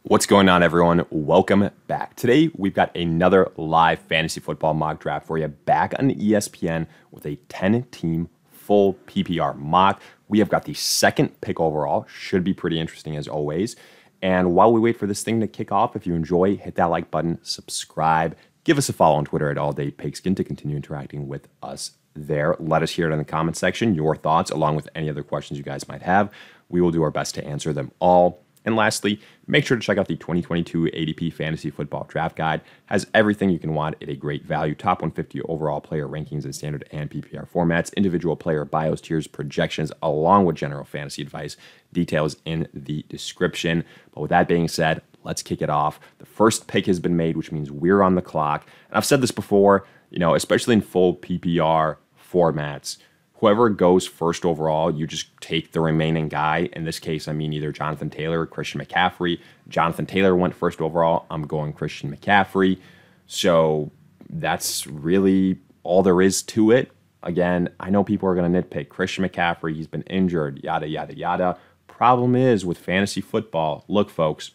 What's going on, everyone? Welcome back. Today, we've got another live fantasy football mock draft for you back on ESPN with a 10-team full PPR mock. We have got the second pick overall. Should be pretty interesting as always. And while we wait for this thing to kick off, if you enjoy, hit that like button, subscribe, give us a follow on Twitter at AllDayPigskin to continue interacting with us there. Let us hear it in the comments section, your thoughts, along with any other questions you guys might have. We will do our best to answer them all. And lastly, make sure to check out the 2022 ADP Fantasy Football Draft Guide. Has everything you can want at a great value. Top 150 overall player rankings in standard and PPR formats, individual player bios, tiers, projections, along with general fantasy advice. Details in the description. But with that being said, let's kick it off. The first pick has been made, which means we're on the clock. And I've said this before, especially in full PPR formats, whoever goes first overall, you just take the remaining guy. In this case, I mean either Jonathan Taylor or Christian McCaffrey. Jonathan Taylor went first overall. I'm going Christian McCaffrey. So that's really all there is to it. Again, I know people are going to nitpick. Christian McCaffrey, he's been injured, yada, yada, yada. Problem is with fantasy football, look, folks,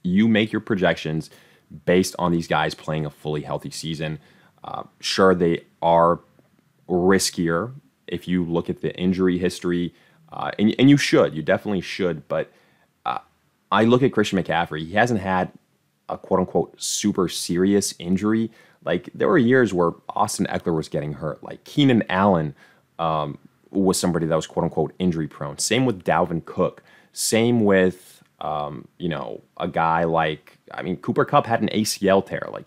you make your projections based on these guys playing a fully healthy season. Sure, they are riskier if you look at the injury history, and you definitely should, but I look at Christian McCaffrey. He hasn't had a quote-unquote super serious injury. Like, there were years where Austin Eckler was getting hurt. Like, Keenan Allen was somebody that was quote-unquote injury-prone. Same with Dalvin Cook. Same with, a guy like, Cooper Kupp had an ACL tear. Like,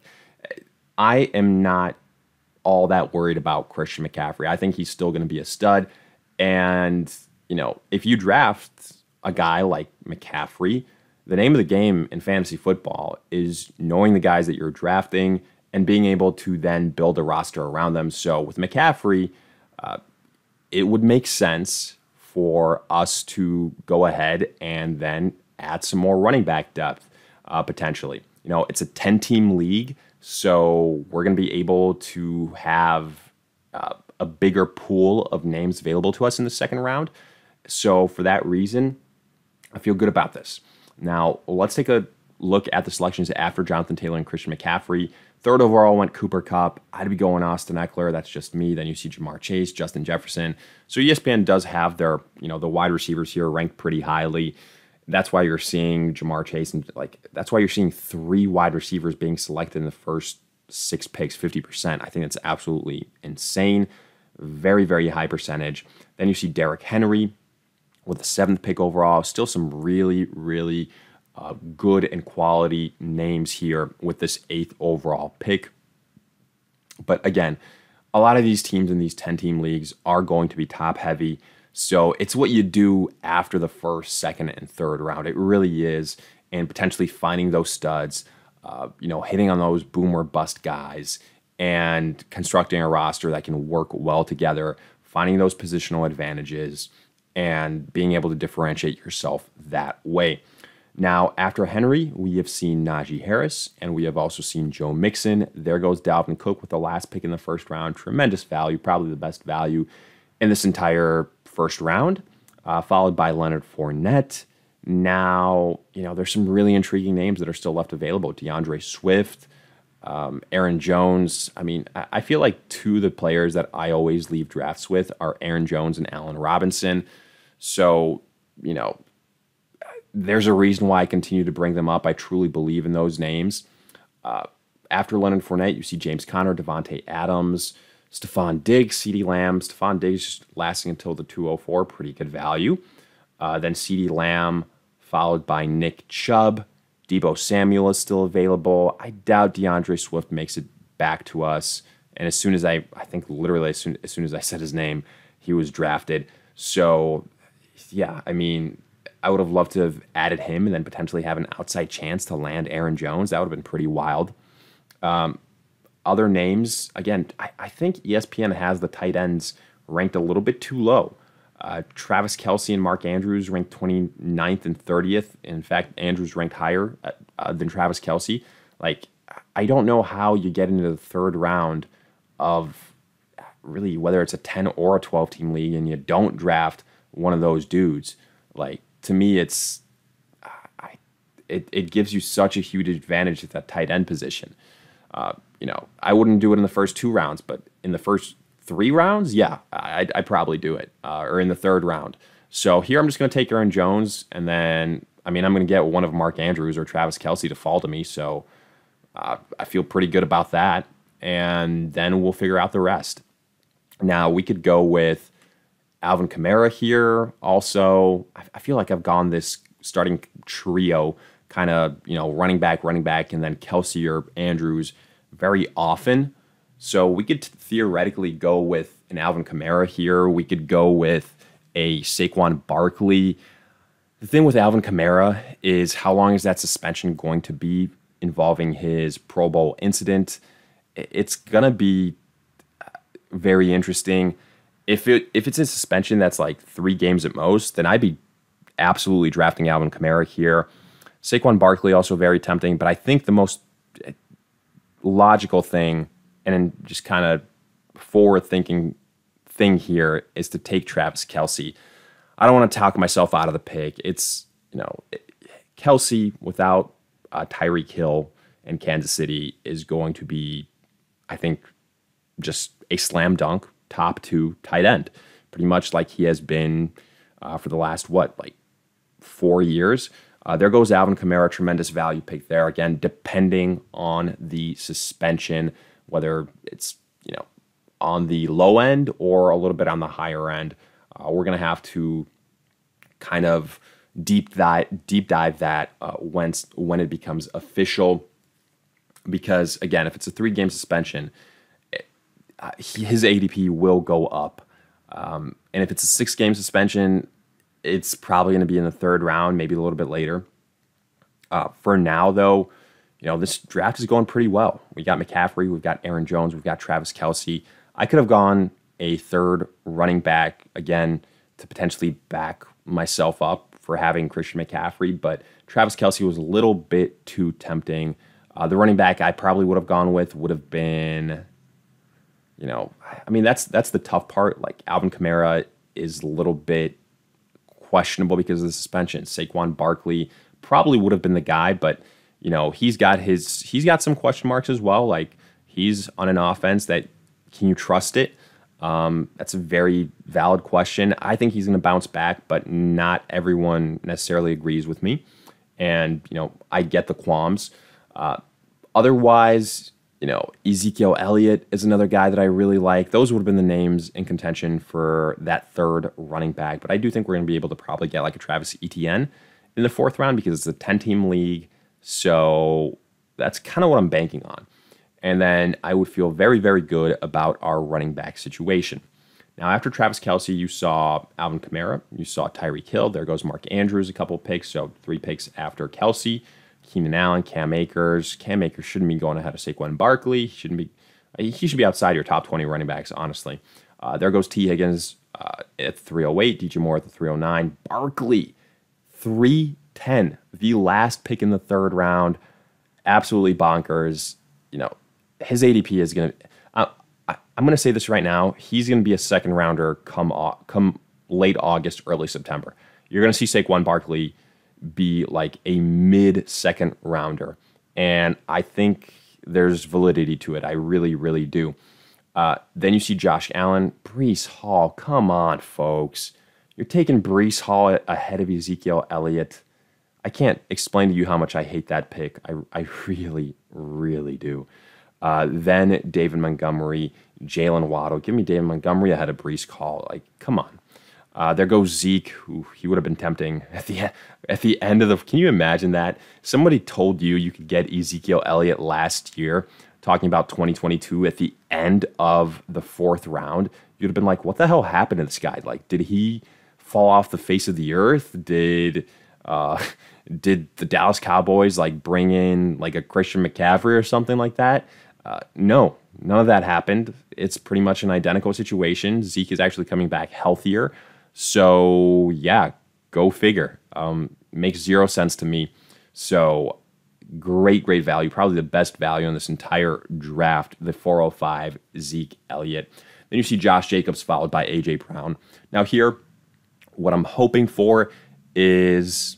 I am not all that worried about Christian McCaffrey. I think he's still going to be a stud. And, if you draft a guy like McCaffrey, the name of the game in fantasy football is knowing the guys that you're drafting and being able to then build a roster around them. So with McCaffrey, it would make sense for us to go ahead and then add some more running back depth, potentially. It's a 10-team league, so we're going to be able to have a bigger pool of names available to us in the second round. So for that reason, I feel good about this. Now, let's take a look at the selections after Jonathan Taylor and Christian McCaffrey. Third overall went Cooper Kupp. I'd be going Austin Eckler. That's just me. Then you see Jamar Chase, Justin Jefferson. So ESPN does have their, the wide receivers here ranked pretty highly. That's why you're seeing Jamar Chase, and that's why you're seeing 3 wide receivers being selected in the first 6 picks, 50%. I think that's absolutely insane. Very, very high percentage. Then you see Derrick Henry with the 7th pick overall. Still some really, really good and quality names here with this 8th overall pick. But again, a lot of these teams in these 10-team leagues are going to be top heavy. So it's what you do after the first, second, and third round. It really is. And potentially finding those studs, hitting on those boom or bust guys and constructing a roster that can work well together, finding those positional advantages and being able to differentiate yourself that way. Now, after Henry, we have seen Najee Harris, and we have also seen Joe Mixon. There goes Dalvin Cook with the last pick in the first round. Tremendous value, probably the best value in this entire first round, followed by Leonard Fournette. Now, there's some really intriguing names that are still left available. DeAndre Swift, Aaron Jones. I feel like 2 of the players that I always leave drafts with are Aaron Jones and Allen Robinson. So, there's a reason why I continue to bring them up. I truly believe in those names. After Leonard Fournette, you see James Conner, Devontae Adams, Stephon Diggs, CeeDee Lamb. Stephon Diggs lasting until the 204, pretty good value. Then CeeDee Lamb, followed by Nick Chubb. Deebo Samuel is still available. I doubt DeAndre Swift makes it back to us. And as soon as I think literally as soon as I said his name, he was drafted. So, yeah, I would have loved to have added him and then potentially have an outside chance to land Aaron Jones. That would have been pretty wild. Other names, again, I think ESPN has the tight ends ranked a little bit too low. Travis Kelce and Mark Andrews ranked 29th and 30th. In fact, Andrews ranked higher than Travis Kelce. I don't know how you get into the third round of really whether it's a 10 or a 12-team league and you don't draft one of those dudes. To me, it gives you such a huge advantage at that tight end position. I wouldn't do it in the first 2 rounds, but in the first 3 rounds, yeah, I'd probably do it, or in the 3rd round. So here I'm just going to take Aaron Jones, and then, I'm going to get one of Mark Andrews or Travis Kelce to fall to me, so I feel pretty good about that, and then we'll figure out the rest. Now, we could go with Alvin Kamara here also. I feel like I've gone this starting trio, kind of, running back, and then Kelce or Andrews very often. So we could theoretically go with an Alvin Kamara here. We could go with a Saquon Barkley. The thing with Alvin Kamara is how long is that suspension going to be involving his Pro Bowl incident? It's going to be very interesting. If it's a suspension that's like 3 games at most, then I'd be absolutely drafting Alvin Kamara here. Saquon Barkley also very tempting, but I think the most logical thing and just kind of forward-thinking thing here is to take Travis Kelce. I don't want to talk myself out of the pick. It's, Kelce without Tyreek Hill and Kansas City is going to be, I think, just a slam dunk top 2 tight end, pretty much like he has been for the last, 4 years. There goes Alvin Kamara, tremendous value pick there. Again, depending on the suspension, whether it's, on the low end or a little bit on the higher end, we're going to have to kind of deep dive that when it becomes official. Because, again, if it's a 3-game suspension, his ADP will go up. And if it's a 6-game suspension, it's probably going to be in the 3rd round, maybe a little bit later. For now, though, this draft is going pretty well. We got McCaffrey, we've got Aaron Jones, we've got Travis Kelce. I could have gone a 3rd running back, again, to potentially back myself up for having Christian McCaffrey, but Travis Kelce was a little bit too tempting. The running back I probably would have gone with would have been, that's the tough part. Like, Alvin Kamara is a little bit questionable because of the suspension. Saquon Barkley probably would have been the guy, but he's got some question marks as well. Like, he's on an offense that, can you trust it? That's a very valid question. I think he's going to bounce back, but not everyone necessarily agrees with me. And I get the qualms. Otherwise, Ezekiel Elliott is another guy that I really like. Those would have been the names in contention for that 3rd running back. But I do think we're going to be able to probably get like a Travis Etienne in the 4th round because it's a 10-team league. So that's kind of what I'm banking on. And then I would feel very, very good about our running back situation. Now, after Travis Kelce, you saw Alvin Kamara, you saw Tyreek Hill. There goes Mark Andrews, a couple of picks, so 3 picks after Kelce. Keenan Allen, Cam Akers. Cam Akers shouldn't be going ahead of Saquon Barkley. He should be outside your top 20 running backs, honestly. There goes T. Higgins at 308, DJ Moore at the 309. Barkley, 310, the last pick in the 3rd round. Absolutely bonkers. His ADP is going to... I'm going to say this right now. He's going to be a 2nd rounder come late August, early September. You're going to see Saquon Barkley be like a mid-2nd rounder. And I think there's validity to it. I really, really do. Then you see Josh Allen. Breece Hall. Come on, folks. You're taking Breece Hall ahead of Ezekiel Elliott. I can't explain to you how much I hate that pick. I really, really do. Then David Montgomery, Jalen Waddle. Give me David Montgomery ahead of Breece Hall. Like, come on. There goes Zeke, who he would have been tempting at the end of the... Can you imagine that? Somebody told you could get Ezekiel Elliott last year, talking about 2022, at the end of the 4th round. You'd have been like, what the hell happened to this guy? Like, did he fall off the face of the earth? Did the Dallas Cowboys bring in a Christian McCaffrey or something like that? No, none of that happened. It's pretty much an identical situation. Zeke is actually coming back healthier. So, yeah, go figure. Makes 0 sense to me. So, great value. Probably the best value in this entire draft, the 405 Zeke Elliott. Then you see Josh Jacobs followed by A.J. Brown. Now here, what I'm hoping for is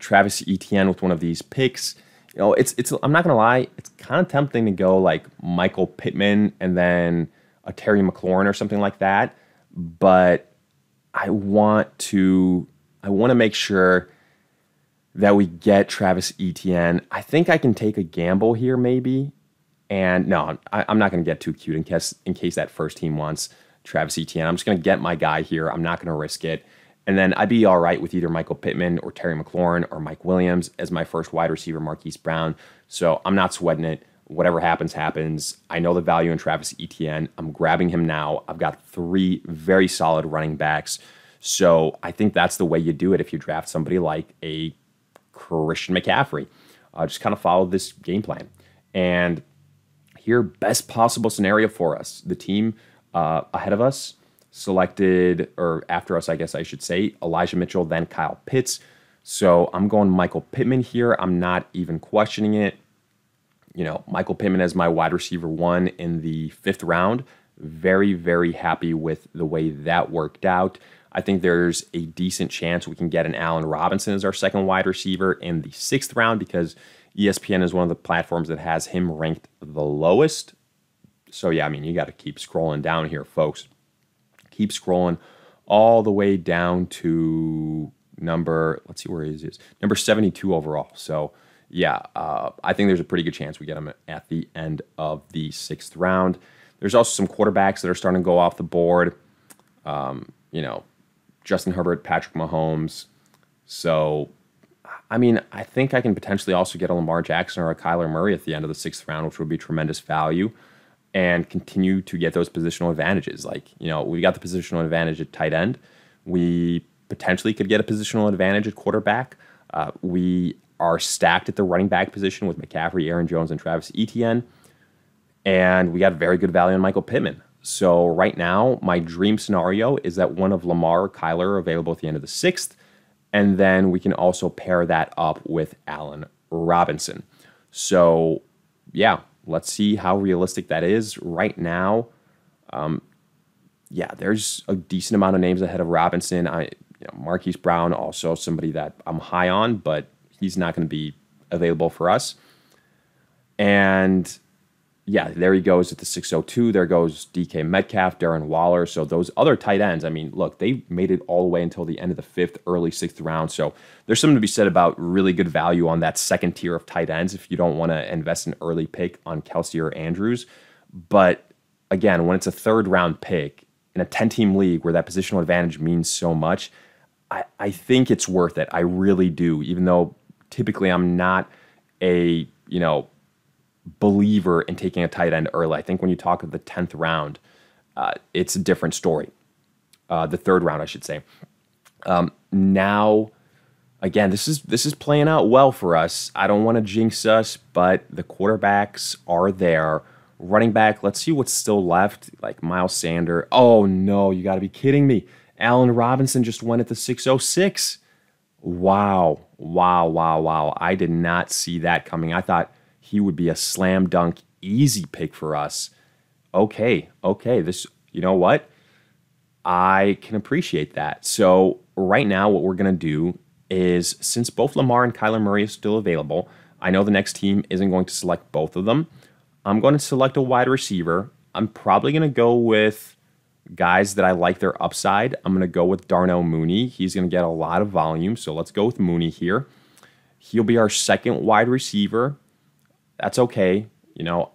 Travis Etienne with one of these picks. It's I'm not gonna lie, it's kind of tempting to go like Michael Pittman and then a Terry McLaurin or something like that. But I want to make sure that we get Travis Etienne. I think I can take a gamble here maybe. And no, I'm not going to get too cute in case that first team wants Travis Etienne. I'm just going to get my guy here. I'm not going to risk it. And then I'd be all right with either Michael Pittman or Terry McLaurin or Mike Williams as my first wide receiver, Marquise Brown. So I'm not sweating it. Whatever happens, happens. I know the value in Travis Etienne. I'm grabbing him now. I've got 3 very solid running backs. So I think that's the way you do it if you draft somebody like a Christian McCaffrey. Just kind of follow this game plan. And here, best possible scenario for us. The team ahead of us selected, or after us, I guess I should say, Elijah Mitchell, then Kyle Pitts. So I'm going Michael Pittman here. I'm not even questioning it. Michael Pittman as my wide receiver 1 in the 5th round. Very, very happy with the way that worked out. I think there's a decent chance we can get an Allen Robinson as our second wide receiver in the 6th round because ESPN is one of the platforms that has him ranked the lowest. So, yeah, you got to keep scrolling down here, folks. Keep scrolling all the way down to let's see where he is, number 72 overall. So, yeah, I think there's a pretty good chance we get him at the end of the 6th round. There's also some quarterbacks that are starting to go off the board. Justin Herbert, Patrick Mahomes. So, I think I can potentially also get a Lamar Jackson or a Kyla Murray at the end of the 6th round, which would be tremendous value, and continue to get those positional advantages. We got the positional advantage at tight end. We potentially could get a positional advantage at quarterback. We are stacked at the running back position with McCaffrey, Aaron Jones, and Travis Etienne. And we got very good value on Michael Pittman. So right now, my dream scenario is that one of Lamar or Kyler are available at the end of the 6th. And then we can also pair that up with Allen Robinson. So, yeah, let's see how realistic that is. Right now, there's a decent amount of names ahead of Robinson. Marquise Brown, also somebody that I'm high on, but he's not going to be available for us. And yeah, there he goes at the 602. There goes DK Metcalf, Darren Waller. So those other tight ends, look, they made it all the way until the end of the 5th, early 6th round. So there's something to be said about really good value on that second tier of tight ends if you don't want to invest an early pick on Kelsey or Andrews. But again, when it's a 3rd round pick in a 10-team league where that positional advantage means so much, I think it's worth it. I really do, even though typically I'm not a, believer in taking a tight end early. I think when you talk of the 10th round, it's a different story. The 3rd round, I should say. Now, again, this is playing out well for us. I don't want to jinx us, but the quarterbacks are there. Running back, let's see what's still left, like Miles Sanders. Oh, no, you got to be kidding me. Allen Robinson just went at the 606. Wow. I did not see that coming. I thought he would be a slam dunk easy pick for us. Okay. This, you know what? I can appreciate that. So right now what we're going to do is, since both Lamar and Kyler Murray are still available, I know the next team isn't going to select both of them. I'm going to select a wide receiver. I'm probably going to go with guys that I like their upside. I'm going to go with Darnell Mooney. He's going to get a lot of volume, so let's go with Mooney here. He'll be our second wide receiver. That's okay.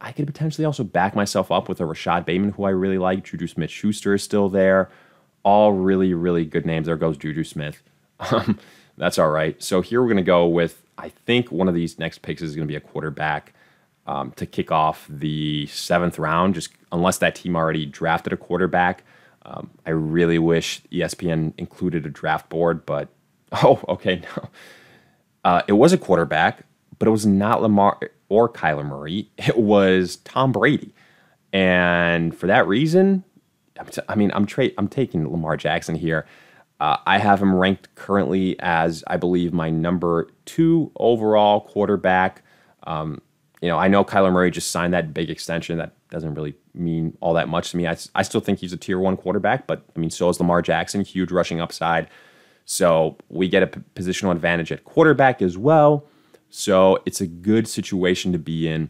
I could potentially also back myself up with a Rashad Bateman, who I really like. Juju Smith-Schuster is still there. All really, really good names. There goes Juju Smith. That's all right. So here we're going to go with, I think one of these next picks is going to be a quarterback to kick off the 7th round, just unless that team already drafted a quarterback. I really wish ESPN included a draft board, but, okay, no. It was a quarterback, but it was not Lamar or Kyler Murray. It was Tom Brady. And for that reason, I'm taking Lamar Jackson here. I have him ranked currently as, I believe, my number 2 overall quarterback. I know Kyler Murray just signed that big extension. That doesn't really mean all that much to me. I still think he's a tier 1 quarterback, but so is Lamar Jackson, huge rushing upside. So we get a positional advantage at quarterback as well. So it's a good situation to be in.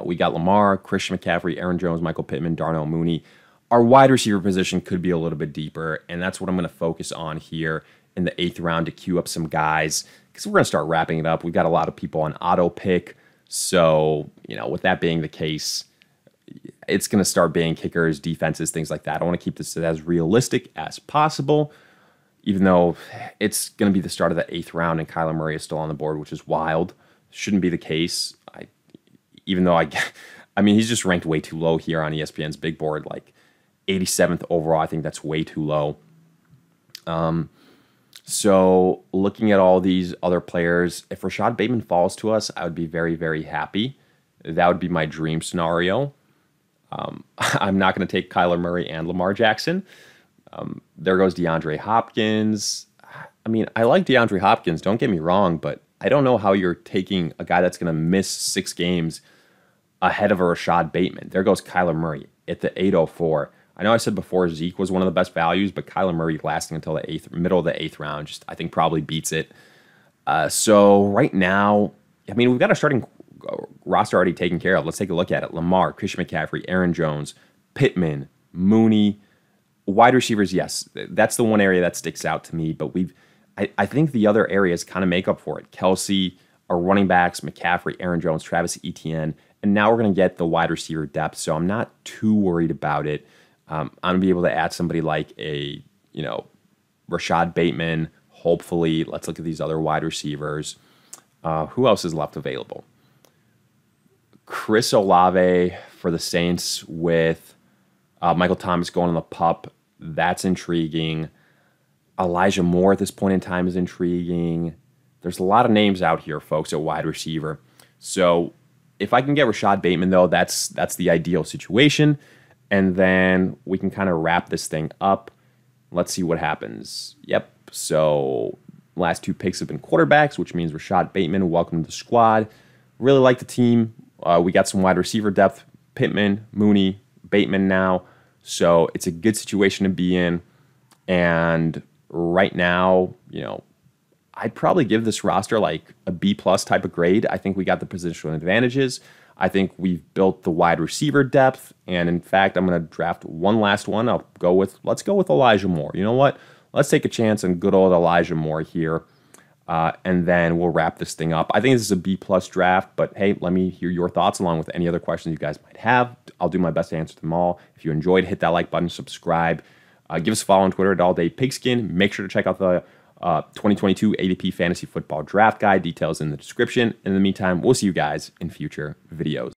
We got Lamar, Christian McCaffrey, Aaron Jones, Michael Pittman, Darnell Mooney. Our wide receiver position could be a little bit deeper, and that's what I'm going to focus on here in the 8th round to queue up some guys, because we're going to start wrapping it up. We've got a lot of people on auto pick. So, with that being the case, it's going to start being kickers, defenses, things like that. I want to keep this as realistic as possible, even though it's going to be the start of the 8th round and Kyla Murray is still on the board, which is wild. Shouldn't be the case. He's just ranked way too low here on ESPN's big board, like 87th overall. I think that's way too low. So looking at all these other players, if Rashad Bateman falls to us, I would be very, very happy. That would be my dream scenario. I'm not going to take Kyler Murray and Lamar Jackson. There goes DeAndre Hopkins. I like DeAndre Hopkins, don't get me wrong, but I don't know how you're taking a guy that's going to miss 6 games ahead of a Rashad Bateman. There goes Kyler Murray at the 804. I know I said before Zeke was one of the best values, but Kyler Murray lasting until the middle of the 8th round just I think probably beats it. So right now, we've got a starting roster already taken care of. Let's take a look at it. Lamar, Christian McCaffrey, Aaron Jones, Pittman, Mooney. Wide receivers, yes, that's the one area that sticks out to me, but I think the other areas kind of make up for it. Kelsey, our running backs, McCaffrey, Aaron Jones, Travis Etienne, and now we're going to get the wide receiver depth, so I'm not too worried about it. I'm going to be able to add somebody like a, Rashad Bateman, hopefully. Let's look at these other wide receivers. Who else is left available? Chris Olave for the Saints with Michael Thomas going on the pup. That's intriguing. Elijah Moore at this point in time is intriguing. There's a lot of names out here, folks, at wide receiver. So if I can get Rashad Bateman, though, that's the ideal situation. And then we can kind of wrap this thing up. Let's see what happens. Yep. So last 2 picks have been quarterbacks, which means Rashad Bateman, welcome to the squad. Really like the team. We got some wide receiver depth. Pittman, Mooney, Bateman now. So it's a good situation to be in. And right now, I'd probably give this roster like a B+ type of grade. I think we got the positional advantages. I think we've built the wide receiver depth. And in fact, I'm going to draft one last one. Let's go with Elijah Moore. You know what? Let's take a chance on good old Elijah Moore here. And then we'll wrap this thing up. I think this is a B+ draft, but hey, let me hear your thoughts along with any other questions you guys might have. I'll do my best to answer them all. If you enjoyed, hit that like button, subscribe. Give us a follow on Twitter at AllDayPigskin. Make sure to check out the 2022 ADP Fantasy Football Draft Guide. Details in the description. In the meantime, we'll see you guys in future videos.